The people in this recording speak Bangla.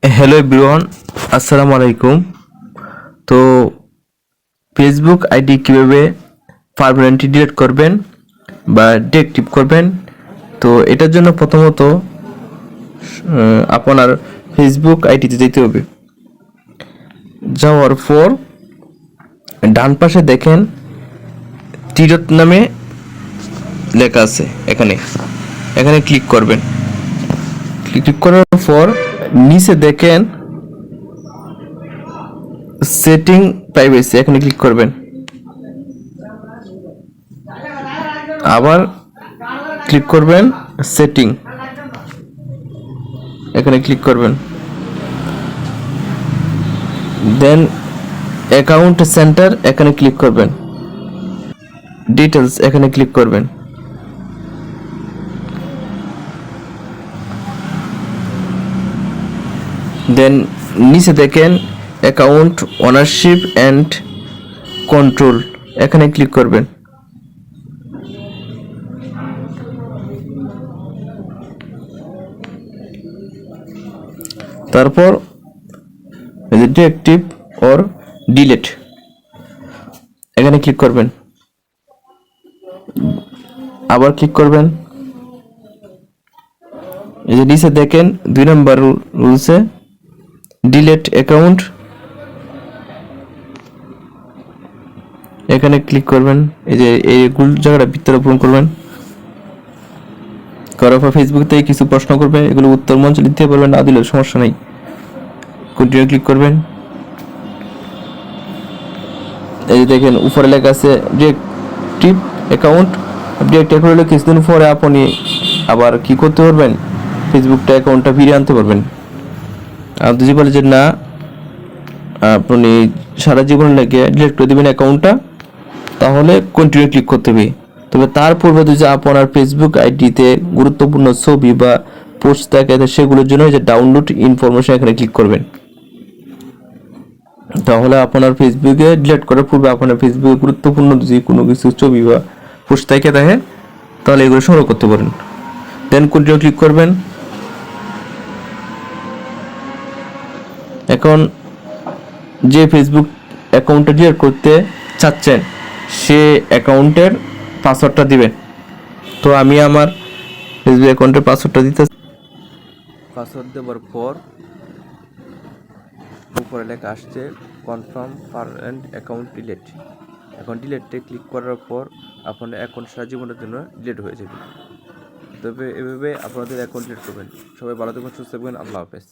হ্যালো এভরিওয়ান, আসসালামু আলাইকুম। তো ফেসবুক আইডি কীভাবে পার্মানেন্টলি ডিলিট করবেন বা ডিঅ্যাক্টিভ করবেন, তো এটার জন্য প্রথমত আপনার ফেসবুক আইডিতে যেতে হবে। যাওয়ার পর ডান পাশে দেখেন টিডট নামে লেখা আছে, এখানে এখানে ক্লিক করবেন। ক্লিক করার পর নিচে দেখেন সেটিং প্রাইভেসি, এখানে ক্লিক করবেন। আবার ক্লিক করবেন সেটিং, এখানে ক্লিক করবেন। দেন অ্যাকাউন্ট সেন্টার, এখানে ক্লিক করবেন। ডিটেলস, এখানে ক্লিক করবেন। দেন নিচে দেখেন অ্যাকাউন্ট ওনারশিপ অ্যান্ড কন্ট্রোল, এখানে ক্লিক করবেন। তারপর ডিঅ্যাক্টিভ অর ডিলিট, এখানে ক্লিক করবেন। আবার ক্লিক করবেন। এই যে নিচে দেখেন 2 নম্বর রুলসে ডিলিট অ্যাকাউন্ট, এখানে ক্লিক করবেন। এই যে এইগুলো জায়গাটা ভিতরে পূরণ করবেন। করার পর ফেসবুক থেকে কিছু প্রশ্ন করবে, এগুলো উত্তর মঞ্চে দিতে পারবেন, না দিলেও সমস্যা নেই। কন্টিনিউ ক্লিক করবেন। এই যে দেখেন উপরে লেখা আছে ডিঅ্যাক্টিভ অ্যাকাউন্ট। ডিঅ্যাক্টিভ করলে কিছুদিন পরে আপনি আবার কি করতে পারবেন, ফেসবুকটা অ্যাকাউন্টটা ফিরিয়ে আনতে পারবেন। আর যদি বলে যে না, আপনি সারা জীবন লেগে ডিলিট করে দেবেন অ্যাকাউন্টটা, তাহলে কন্টিনিউ ক্লিক করতে হবে। তবে তার পূর্বে যদি আপনার ফেসবুক আইডিতে গুরুত্বপূর্ণ ছবি বা পোস্ট থাকে, সেগুলোর জন্য যে ডাউনলোড ইনফরমেশন, এখানে ক্লিক করবেন। তাহলে আপনার ফেসবুকে ডিলিট করার পূর্বে আপনার ফেসবুকে গুরুত্বপূর্ণ যে কোনো কিছু ছবি বা পোস্ট থাকে তাহলে এগুলো সংগ্রহ করতে পারেন। দেন কন্টিনিউ ক্লিক করবেন। এখন যে ফেসবুক অ্যাকাউন্টটা ডিলিট করতে চাচ্ছেন, সে অ্যাকাউন্টের পাসওয়ার্ডটা দিবেন। তো আমি আমার ফেসবুক অ্যাকাউন্টের পাসওয়ার্ডটা দিতে, পাসওয়ার্ড দেওয়ার পর উপরে লেখা আসছে কনফার্ম পারমানেন্ট অ্যাকাউন্ট ডিলিট। এখন ডিলিটে ক্লিক করার পর আপনার অ্যাকাউন্ট সারা জীবনের জন্য ডিলিট হয়ে যাবে। তবে এভাবে আপনাদের অ্যাকাউন্ট ডিলিট করবেন। সবাই ভালো থাকবেন, সুস্থ থাকবেন। আল্লাহ হাফেজ।